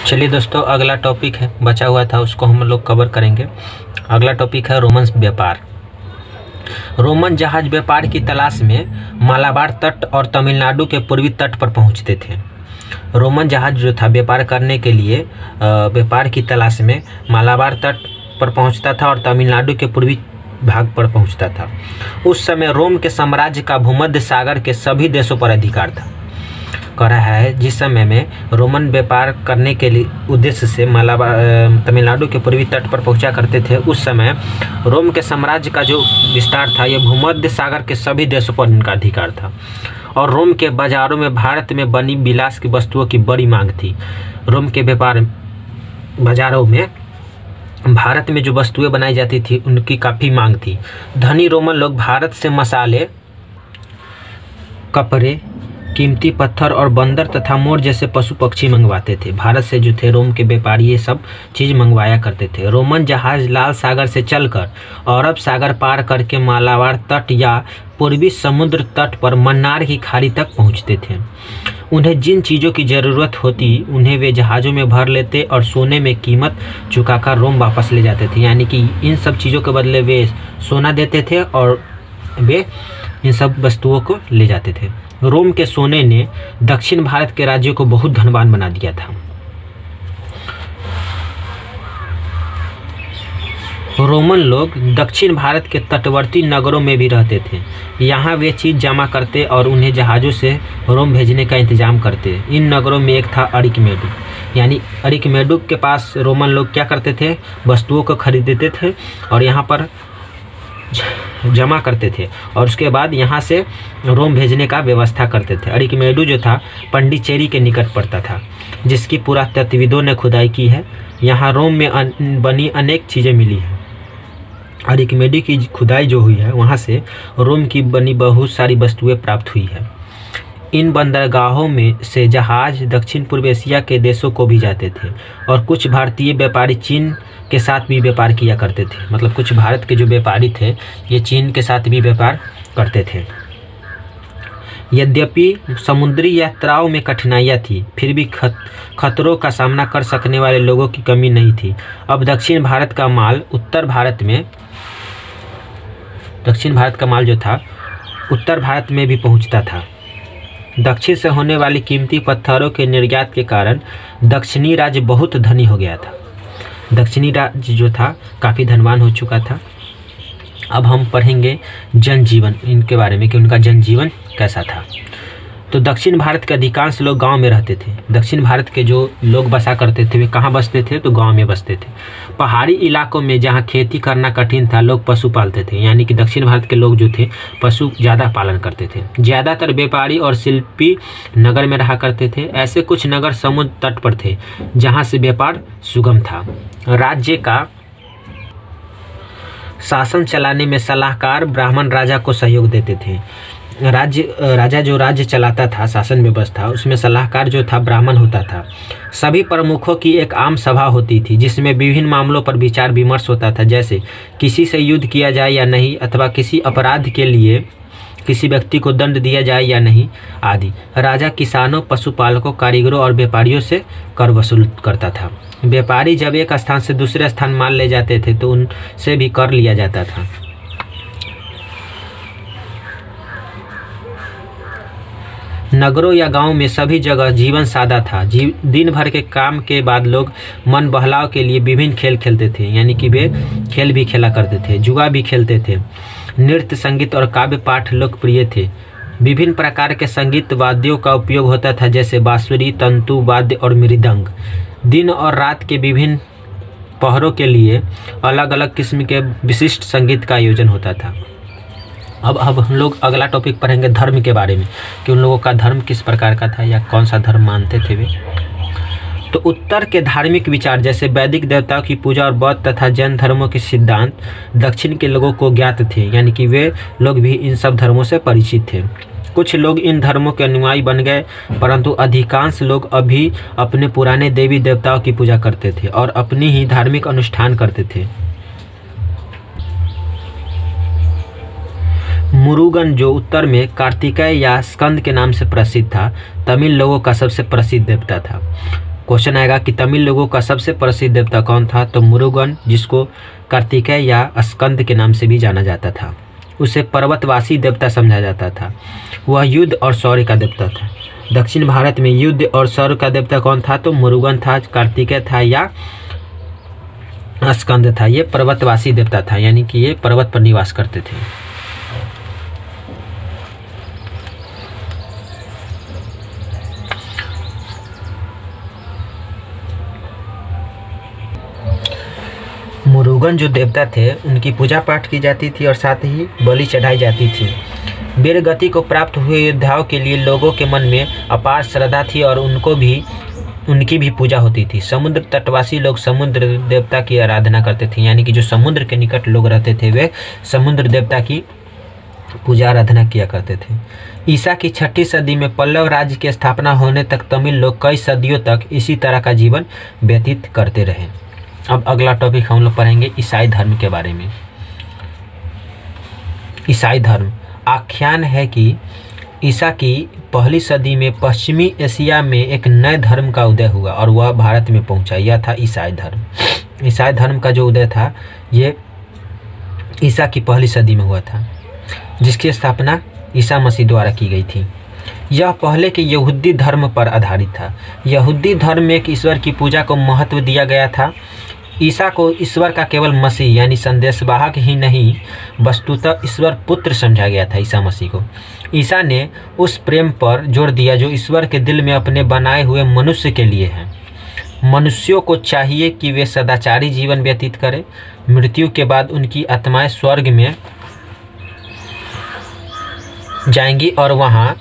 चलिए दोस्तों, अगला टॉपिक है बचा हुआ था, उसको हम लोग कवर करेंगे। अगला टॉपिक है रोमन व्यापार। रोमन जहाज व्यापार की तलाश में मालाबार तट और तमिलनाडु के पूर्वी तट पर पहुंचते थे। रोमन जहाज जो था व्यापार करने के लिए व्यापार की तलाश में मालाबार तट पर पहुंचता था और तमिलनाडु के पूर्वी भाग पर पहुंचता था। उस समय रोम के साम्राज्य का भूमध्य सागर के सभी देशों पर अधिकार था। कह रहा है जिस समय में रोमन व्यापार करने के लिए उद्देश्य से तमिलनाडु के पूर्वी तट पर पहुंचा करते थे, उस समय रोम के साम्राज्य का जो विस्तार था यह भूमध्य सागर के सभी देशों पर इनका अधिकार था। और रोम के बाजारों में भारत में बनी विलास की वस्तुओं की बड़ी मांग थी। रोम के व्यापार बाजारों में भारत में जो वस्तुएं बनाई जाती थी उनकी काफ़ी मांग थी। धनी रोमन लोग भारत से मसाले, कपड़े, कीमती पत्थर और बंदर तथा मोर जैसे पशु पक्षी मंगवाते थे। भारत से जो थे रोम के व्यापारी ये सब चीज़ मंगवाया करते थे। रोमन जहाज लाल सागर से चलकर अरब सागर पार करके मालाबार तट या पूर्वी समुद्र तट पर मन्नार की खाड़ी तक पहुंचते थे। उन्हें जिन चीज़ों की ज़रूरत होती उन्हें वे जहाज़ों में भर लेते और सोने में कीमत चुकाकर रोम वापस ले जाते थे। यानी कि इन सब चीज़ों के बदले वे सोना देते थे और वे इन सब वस्तुओं को ले जाते थे। रोम के सोने ने दक्षिण भारत के राज्यों को बहुत धनवान बना दिया था। रोमन लोग दक्षिण भारत के तटवर्ती नगरों में भी रहते थे। यहाँ वे चीज़ जमा करते और उन्हें जहाज़ों से रोम भेजने का इंतजाम करते। इन नगरों में एक था अरिकमेडु। यानी अरिकमेडु के पास रोमन लोग क्या करते थे, वस्तुओं को खरीदते थे और यहाँ पर जमा करते थे और उसके बाद यहाँ से रोम भेजने का व्यवस्था करते थे। अरिकमेडु जो था पंडिचेरी के निकट पड़ता था, जिसकी पुरातत्वविदों ने खुदाई की है। यहाँ रोम में बनी अनेक चीज़ें मिली हैं। अरिकमेडु की खुदाई जो हुई है वहाँ से रोम की बनी बहुत सारी वस्तुएं प्राप्त हुई है। इन बंदरगाहों में से जहाज दक्षिण पूर्व एशिया के देशों को भी जाते थे और कुछ भारतीय व्यापारी चीन के साथ भी व्यापार किया करते थे। मतलब कुछ भारत के जो व्यापारी थे ये चीन के साथ भी व्यापार करते थे। यद्यपि समुद्री यात्राओं में कठिनाइयाँ थी, फिर भी खतरों का सामना कर सकने वाले लोगों की कमी नहीं थी। अब दक्षिण भारत का माल जो था उत्तर भारत में भी पहुंचता था। दक्षिण से होने वाली कीमती पत्थरों के निर्यात के कारण दक्षिणी राज्य बहुत धनी हो गया था। दक्षिणी राज्य जो था काफ़ी धनवान हो चुका था। अब हम पढ़ेंगे जनजीवन इनके बारे में कि उनका जनजीवन कैसा था। तो दक्षिण भारत के अधिकांश लोग गांव में रहते थे। दक्षिण भारत के जो लोग बसा करते थे वे कहाँ बसते थे, तो गांव में बसते थे। पहाड़ी इलाकों में जहाँ खेती करना कठिन था लोग पशु पालते थे। यानी कि दक्षिण भारत के लोग जो थे पशु ज़्यादा पालन करते थे। ज़्यादातर व्यापारी और शिल्पी नगर में रहा करते थे। ऐसे कुछ नगर समुद्र तट पर थे जहाँ से व्यापार सुगम था। राज्य का शासन चलाने में सलाहकार ब्राह्मण राजा को सहयोग देते थे। राजा जो राज्य चलाता था, शासन व्यवस्था, उसमें सलाहकार जो था ब्राह्मण होता था। सभी प्रमुखों की एक आम सभा होती थी जिसमें विभिन्न मामलों पर विचार विमर्श होता था, जैसे किसी से युद्ध किया जाए या नहीं, अथवा किसी अपराध के लिए किसी व्यक्ति को दंड दिया जाए या नहीं आदि। राजा किसानों, पशुपालकों, कारीगरों और व्यापारियों से कर वसूल करता था। व्यापारी जब एक स्थान से दूसरे स्थान माल ले जाते थे तो उनसे भी कर लिया जाता था। नगरों या गांव में सभी जगह जीवन सादा था। दिन भर के काम के बाद लोग मन बहलाव के लिए विभिन्न खेल खेलते थे। यानी कि वे खेल भी खेला करते थे, जुआ भी खेलते थे। नृत्य, संगीत और काव्य पाठ लोकप्रिय थे। विभिन्न प्रकार के संगीत वाद्यों का उपयोग होता था, जैसे बांसुरी, तंतु वाद्य और मृदंग। दिन और रात के विभिन्न पहरों के लिए अलग अलग किस्म के विशिष्ट संगीत का आयोजन होता था। अब हम लोग अगला टॉपिक पढ़ेंगे धर्म के बारे में कि उन लोगों का धर्म किस प्रकार का था या कौन सा धर्म मानते थे वे। तो उत्तर के धार्मिक विचार जैसे वैदिक देवताओं की पूजा और बौद्ध तथा जैन धर्मों के सिद्धांत दक्षिण के लोगों को ज्ञात थे। यानी कि वे लोग भी इन सब धर्मों से परिचित थे। कुछ लोग इन धर्मों के अनुयायी बन गए, परंतु अधिकांश लोग अभी अपने पुराने देवी देवताओं की पूजा करते थे और अपनी ही धार्मिक अनुष्ठान करते थे। मुरुगन जो उत्तर में कार्तिकेय या स्कंद के नाम से प्रसिद्ध था, तमिल लोगों का सबसे प्रसिद्ध देवता था। क्वेश्चन आएगा कि तमिल लोगों का सबसे प्रसिद्ध देवता कौन था? तो मुरुगन, जिसको कार्तिकेय या स्कंद के नाम से भी जाना जाता था। उसे पर्वतवासी देवता समझा जाता था। वह युद्ध और शौर्य का देवता था। दक्षिण भारत में युद्ध और शौर्य का देवता कौन था? तो मुरुगन था, कार्तिकेय था या स्कंद था। ये पर्वतवासी देवता था, यानी कि ये पर्वत पर निवास करते थे। मुरुगन जो देवता थे उनकी पूजा पाठ की जाती थी और साथ ही बलि चढ़ाई जाती थी। वीर गति को प्राप्त हुए योद्धाओं के लिए लोगों के मन में अपार श्रद्धा थी और उनकी भी पूजा होती थी। समुद्र तटवासी लोग समुद्र देवता की आराधना करते थे, यानी कि जो समुद्र के निकट लोग रहते थे वे समुद्र देवता की पूजा आराधना किया करते थे। ईसा की 6ठी सदी में पल्लव राज्य की स्थापना होने तक तमिल लोग कई सदियों तक इसी तरह का जीवन व्यतीत करते रहे। अब अगला टॉपिक हम लोग पढ़ेंगे ईसाई धर्म के बारे में। ईसाई धर्म आख्यान है कि ईसा की पहली सदी में पश्चिमी एशिया में एक नए धर्म का उदय हुआ और वह भारत में पहुंचा। यह था ईसाई धर्म। ईसाई धर्म का जो उदय था ये ईसा की पहली सदी में हुआ था, जिसकी स्थापना ईसा मसीह द्वारा की गई थी। यह पहले के यहूदी धर्म पर आधारित था। यहूदी धर्म में एक ईश्वर की पूजा को महत्व दिया गया था। ईसा को ईश्वर का केवल मसीह यानी संदेशवाहक ही नहीं, वस्तुतः ईश्वर पुत्र समझा गया था। ईसा मसीह को ईसा ने उस प्रेम पर जोर दिया जो ईश्वर के दिल में अपने बनाए हुए मनुष्य के लिए है। मनुष्यों को चाहिए कि वे सदाचारी जीवन व्यतीत करें। मृत्यु के बाद उनकी आत्माएं स्वर्ग में जाएंगी और वहाँ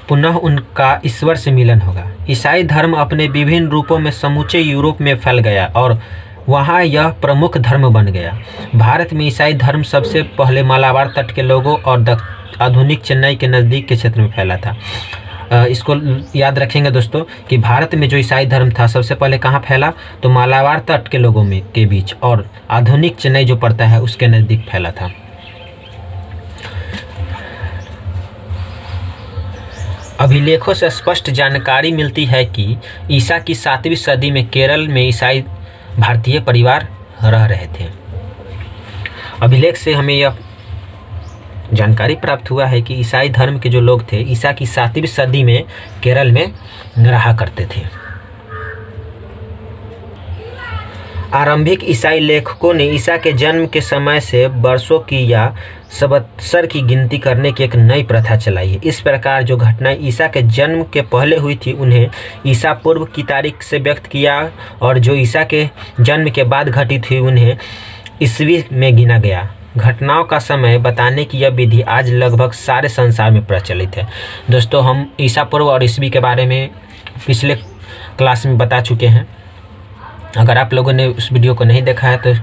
पुनः उनका ईश्वर से मिलन होगा। ईसाई धर्म अपने विभिन्न रूपों में समूचे यूरोप में फैल गया और वहाँ यह प्रमुख धर्म बन गया। भारत में ईसाई धर्म सबसे पहले मालाबार तट के लोगों और आधुनिक चेन्नई के नज़दीक के क्षेत्र में फैला था। इसको याद रखेंगे दोस्तों कि भारत में जो ईसाई धर्म था सबसे पहले कहाँ फैला? तो मालाबार तट के लोगों में के बीच और आधुनिक चेन्नई जो पड़ता है उसके नज़दीक फैला था। अभिलेखों से स्पष्ट जानकारी मिलती है कि ईसा की 7वीं सदी में केरल में ईसाई भारतीय परिवार रह रहे थे। अभिलेख से हमें यह जानकारी प्राप्त हुआ है कि ईसाई धर्म के जो लोग थे ईसा की 7वीं सदी में केरल में रहा करते थे। आरंभिक ईसाई लेखकों ने ईसा के जन्म के समय से वर्षों की या संवत्सर की गिनती करने की एक नई प्रथा चलाई है। इस प्रकार जो घटनाएं ईसा के जन्म के पहले हुई थी उन्हें ईसा पूर्व की तारीख से व्यक्त किया और जो ईसा के जन्म के बाद घटित हुई उन्हें ईस्वी में गिना गया। घटनाओं का समय बताने की यह विधि आज लगभग सारे संसार में प्रचलित है। दोस्तों, हम ईसा पूर्व और ईस्वी के बारे में पिछले क्लास में बता चुके हैं। अगर आप लोगों ने उस वीडियो को नहीं देखा है तो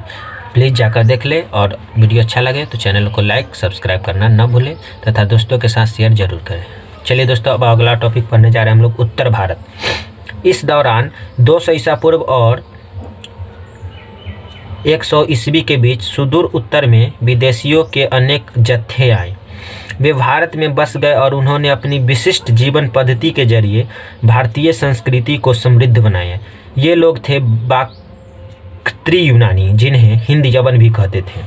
प्लीज़ जाकर देख ले और वीडियो अच्छा लगे तो चैनल को लाइक सब्सक्राइब करना न भूलें तथा दोस्तों के साथ शेयर जरूर करें। चलिए दोस्तों, अब अगला टॉपिक पढ़ने जा रहे हैं हम लोग उत्तर भारत। इस दौरान 200 ईसा पूर्व और 100 ईस्वी के बीच सुदूर उत्तर में विदेशियों के अनेक जत्थे आए। वे भारत में बस गए और उन्होंने अपनी विशिष्ट जीवन पद्धति के जरिए भारतीय संस्कृति को समृद्ध बनाया। ये लोग थे बाक्त्री यूनानी, जिन्हें हिंद यवन भी कहते थे।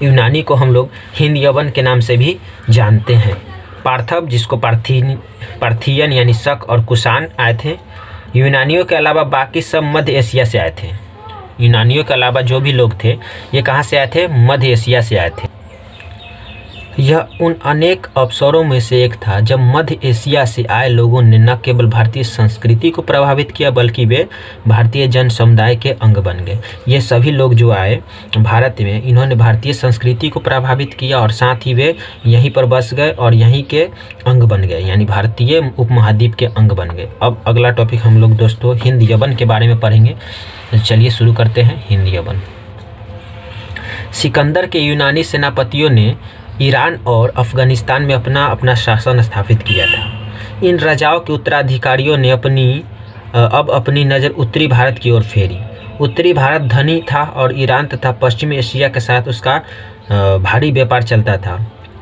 यूनानी को हम लोग हिंद यवन के नाम से भी जानते हैं। पार्थव, जिसको पार्थियन यानी शक और कुषाण आए थे। यूनानियों के अलावा बाकी सब मध्य एशिया से आए थे। यूनानियों के अलावा जो भी लोग थे ये कहाँ से आए थे? मध्य एशिया से आए थे। यह उन अनेक अवसरों में से एक था जब मध्य एशिया से आए लोगों ने न केवल भारतीय संस्कृति को प्रभावित किया बल्कि वे भारतीय जन समुदाय के अंग बन गए। ये सभी लोग जो आए भारत में, इन्होंने भारतीय संस्कृति को प्रभावित किया और साथ ही वे यहीं पर बस गए और यहीं के अंग बन गए, यानी भारतीय उपमहाद्वीप के अंग बन गए। अब अगला टॉपिक हम लोग दोस्तों हिंद यवन के बारे में पढ़ेंगे। तो चलिए शुरू करते हैं। हिंद यवन। सिकंदर के यूनानी सेनापतियों ने ईरान और अफगानिस्तान में अपना अपना शासन स्थापित किया था। इन राजाओं के उत्तराधिकारियों ने अब अपनी नज़र उत्तरी भारत की ओर फेरी। उत्तरी भारत धनी था और ईरान तथा पश्चिमी एशिया के साथ उसका भारी व्यापार चलता था।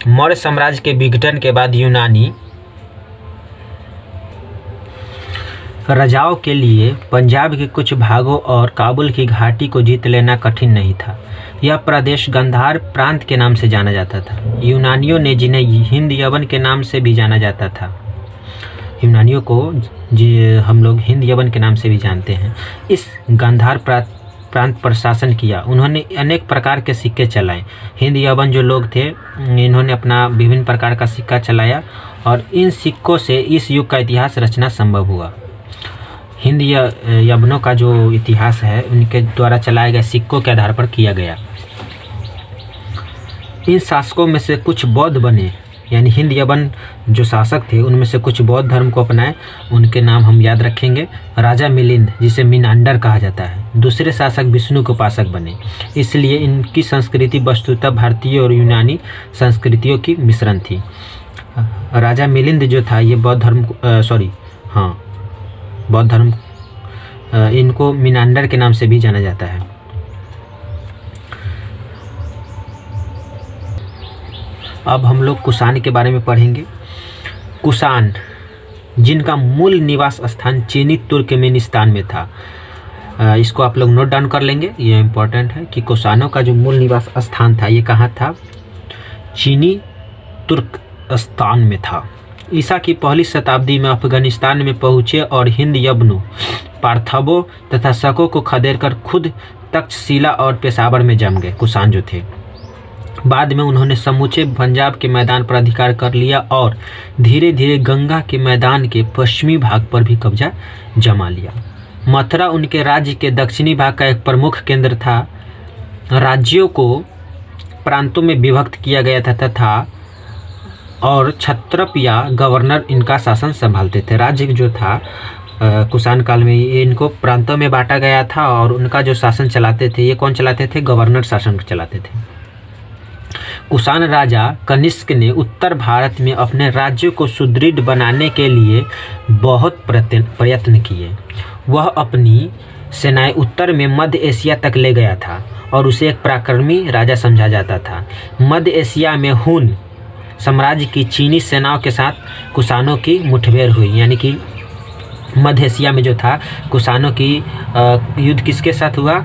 मौर्य साम्राज्य के विघटन के बाद यूनानी रजाओं के लिए पंजाब के कुछ भागों और काबुल की घाटी को जीत लेना कठिन नहीं था। यह प्रदेश गंधार प्रांत के नाम से जाना जाता था। यूनानियों ने, जिन्हें हिंद यवन के नाम से भी जाना जाता था, यूनानियों को हम लोग हिंद यवन के नाम से भी जानते हैं, इस गांधार प्रांत पर शासन किया। उन्होंने अनेक प्रकार के सिक्के चलाए। हिंद यवन जो लोग थे, इन्होंने अपना विभिन्न प्रकार का सिक्का चलाया और इन सिक्कों से इस युग का इतिहास रचना संभव हुआ। हिंद यवनों का जो इतिहास है उनके द्वारा चलाए गए सिक्कों के आधार पर किया गया। इन शासकों में से कुछ बौद्ध बने, यानी हिंद यवन जो शासक थे उनमें से कुछ बौद्ध धर्म को अपनाए। उनके नाम हम याद रखेंगे। राजा मिलिंद, जिसे मिनांडर कहा जाता है, दूसरे शासक विष्णु के उपासक बने। इसलिए इनकी संस्कृति वस्तुतः भारतीय और यूनानी संस्कृतियों की मिश्रण थी। राजा मिलिंद जो था ये बौद्ध धर्म बौद्ध धर्म, इनको मिनांडर के नाम से भी जाना जाता है। अब हम लोग कुषाण के बारे में पढ़ेंगे। कुषाण, जिनका मूल निवास स्थान चीनी तुर्कमेनिस्तान में था, इसको आप लोग नोट डाउन कर लेंगे, ये इम्पोर्टेंट है कि कुषाणों का जो मूल निवास स्थान था ये कहाँ था? चीनी तुर्कस्तान में था। ईसा की पहली शताब्दी में अफगानिस्तान में पहुँचे और हिंद यवनों, पार्थवों तथा शकों को खदेड़कर खुद तक्षशिला और पेशावर में जम गए। कुषाण जो थे, बाद में उन्होंने समूचे पंजाब के मैदान पर अधिकार कर लिया और धीरे धीरे गंगा के मैदान के पश्चिमी भाग पर भी कब्जा जमा लिया। मथुरा उनके राज्य के दक्षिणी भाग का एक प्रमुख केंद्र था। राज्यों को प्रांतों में विभक्त किया गया था तथा और क्षत्रप या गवर्नर इनका शासन संभालते थे। राज्य जो था कुषाण काल में इनको प्रांतों में बांटा गया था और उनका जो शासन चलाते थे, ये कौन चलाते थे? गवर्नर शासन चलाते थे। कुषाण राजा कनिष्क ने उत्तर भारत में अपने राज्य को सुदृढ़ बनाने के लिए बहुत प्रयत्न किए। वह अपनी सेनाएं उत्तर में मध्य एशिया तक ले गया था और उसे एक पराक्रमी राजा समझा जाता था। मध्य एशिया में हुन साम्राज्य की चीनी सेनाओं के साथ कुषाणों की मुठभेड़ हुई, यानी कि मध्य एशिया में जो था कुषाणों की युद्ध किसके साथ हुआ?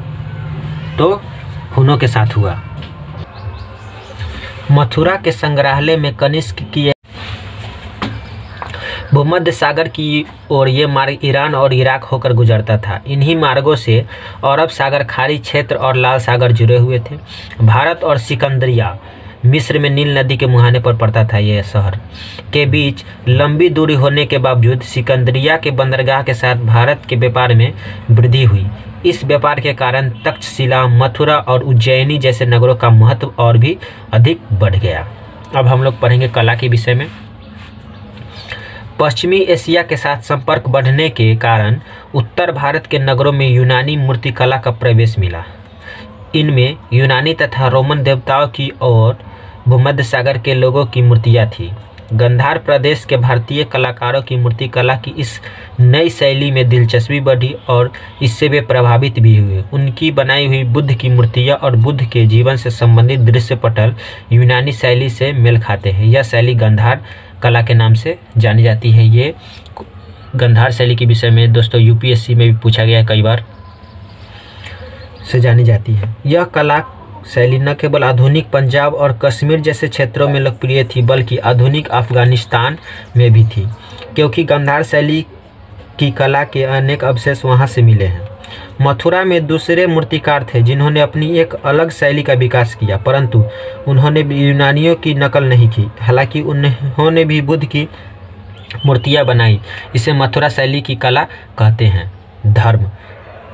तो हुनों के साथ हुआ। मथुरा के संग्रहालय में कनिष्क की भूमध्य सागर की ओर ये मार्ग ईरान और इराक होकर गुजरता था। इन्हीं मार्गों से अरब सागर खाड़ी क्षेत्र और लाल सागर जुड़े हुए थे। भारत और सिकंदरिया, मिस्र में नील नदी के मुहाने पर पड़ता था यह शहर, के बीच लंबी दूरी होने के बावजूद सिकंदरिया के बंदरगाह के साथ भारत के व्यापार में वृद्धि हुई। इस व्यापार के कारण तक्षशिला, मथुरा और उज्जैनी जैसे नगरों का महत्व और भी अधिक बढ़ गया। अब हम लोग पढ़ेंगे कला के विषय में। पश्चिमी एशिया के साथ संपर्क बढ़ने के कारण उत्तर भारत के नगरों में यूनानी मूर्तिकला का प्रवेश मिला। इनमें यूनानी तथा रोमन देवताओं की और भूमध्य सागर के लोगों की मूर्तियाँ थीं। गंधार प्रदेश के भारतीय कलाकारों की मूर्तिकला की इस नई शैली में दिलचस्पी बढ़ी और इससे वे प्रभावित भी हुए। उनकी बनाई हुई बुद्ध की मूर्तियाँ और बुद्ध के जीवन से संबंधित दृश्य पटल यूनानी शैली से मेल खाते हैं। यह शैली गंधार कला के नाम से जानी जाती है। ये गंधार शैली के विषय में दोस्तों यूपीएससी में भी पूछा गया है, कई बार से जानी जाती है। यह कला शैली न केवल आधुनिक पंजाब और कश्मीर जैसे क्षेत्रों में लोकप्रिय थी बल्कि आधुनिक अफगानिस्तान में भी थी, क्योंकि गंधार शैली की कला के अनेक अवशेष वहां से मिले हैं। मथुरा में दूसरे मूर्तिकार थे जिन्होंने अपनी एक अलग शैली का विकास किया, परंतु उन्होंने यूनानियों की नकल नहीं की। हालांकि उन्होंने भी बुद्ध की मूर्तियाँ बनाई। इसे मथुरा शैली की कला कहते हैं। धर्म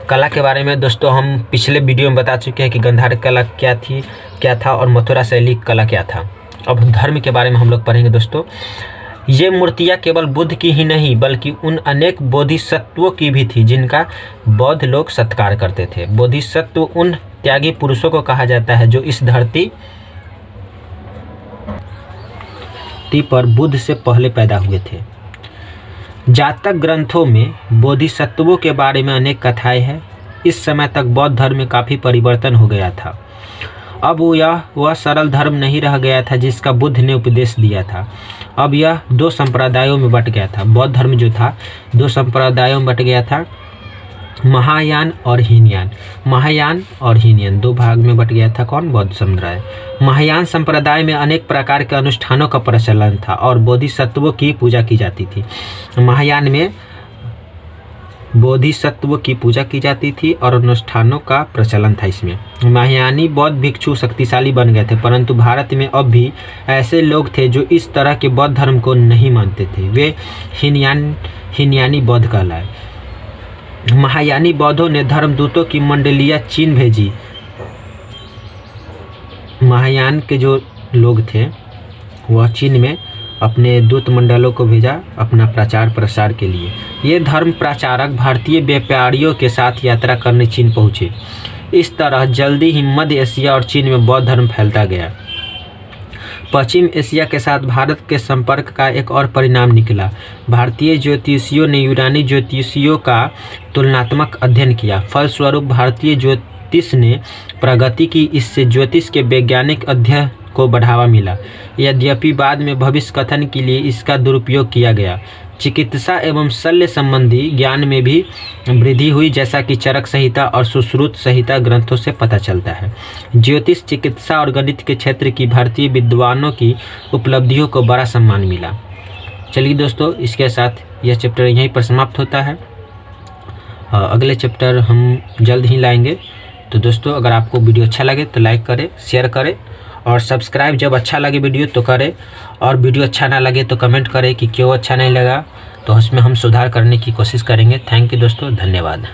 कला के बारे में दोस्तों हम पिछले वीडियो में बता चुके हैं कि गंधार कला क्या था और मथुरा शैली कला क्या था। अब धर्म के बारे में हम लोग पढ़ेंगे दोस्तों। ये मूर्तियाँ केवल बुद्ध की ही नहीं बल्कि उन अनेक बोधिसत्वों की भी थी जिनका बौद्ध लोग सत्कार करते थे। बोधिसत्व उन त्यागी पुरुषों को कहा जाता है जो इस धरती पर बुद्ध से पहले पैदा हुए थे। जातक ग्रंथों में बोधिसत्वों के बारे में अनेक कथाएं हैं। इस समय तक बौद्ध धर्म में काफ़ी परिवर्तन हो गया था अब वह सरल धर्म नहीं रह गया था जिसका बुद्ध ने उपदेश दिया था। अब यह दो संप्रदायों में बट गया था। बौद्ध धर्म जो था दो संप्रदायों में बट गया था, महायान और हीनयान। महायान और हीनयान दो भाग में बट गया था। कौन? बौद्ध संप्रदाय। महायान संप्रदाय में अनेक प्रकार के अनुष्ठानों का प्रचलन था और बोधिसत्वों की पूजा की जाती थी। महायान में बोधिसत्व की पूजा की जाती थी और अनुष्ठानों का प्रचलन था। इसमें महायानी बौद्ध भिक्षु शक्तिशाली बन गए थे, परंतु भारत में अब भी ऐसे लोग थे जो इस तरह के बौद्ध धर्म को नहीं मानते थे। वे हीनयानी बौद्ध कहलाए। महायानी बौद्धों ने धर्मदूतों की मंडलियां चीन भेजी। महायान के जो लोग थे वह चीन में अपने दूत मंडलों को भेजा अपना प्रचार प्रसार के लिए। ये धर्म प्रचारक भारतीय व्यापारियों के साथ यात्रा करने चीन पहुँचे। इस तरह जल्दी ही मध्य एशिया और चीन में बौद्ध धर्म फैलता गया। पश्चिम एशिया के साथ भारत के संपर्क का एक और परिणाम निकला। भारतीय ज्योतिषियों ने यूनानी ज्योतिषियों का तुलनात्मक अध्ययन किया। फलस्वरूप भारतीय ज्योतिष ने प्रगति की। इससे ज्योतिष के वैज्ञानिक अध्ययन को बढ़ावा मिला। यद्यपि बाद में भविष्य कथन के लिए इसका दुरुपयोग किया गया। चिकित्सा एवं शल्य संबंधी ज्ञान में भी वृद्धि हुई, जैसा कि चरक संहिता और सुश्रुत संहिता ग्रंथों से पता चलता है। ज्योतिष, चिकित्सा और गणित के क्षेत्र की भारतीय विद्वानों की उपलब्धियों को बड़ा सम्मान मिला। चलिए दोस्तों, इसके साथ यह चैप्टर यहीं पर समाप्त होता है। अगले चैप्टर हम जल्द ही लाएंगे। तो दोस्तों, अगर आपको वीडियो अच्छा लगे तो लाइक करें, शेयर करें और सब्सक्राइब जब अच्छा लगे वीडियो तो करें, और वीडियो अच्छा ना लगे तो कमेंट करें कि क्यों अच्छा नहीं लगा, तो उसमें हम सुधार करने की कोशिश करेंगे। थैंक यू दोस्तों, धन्यवाद।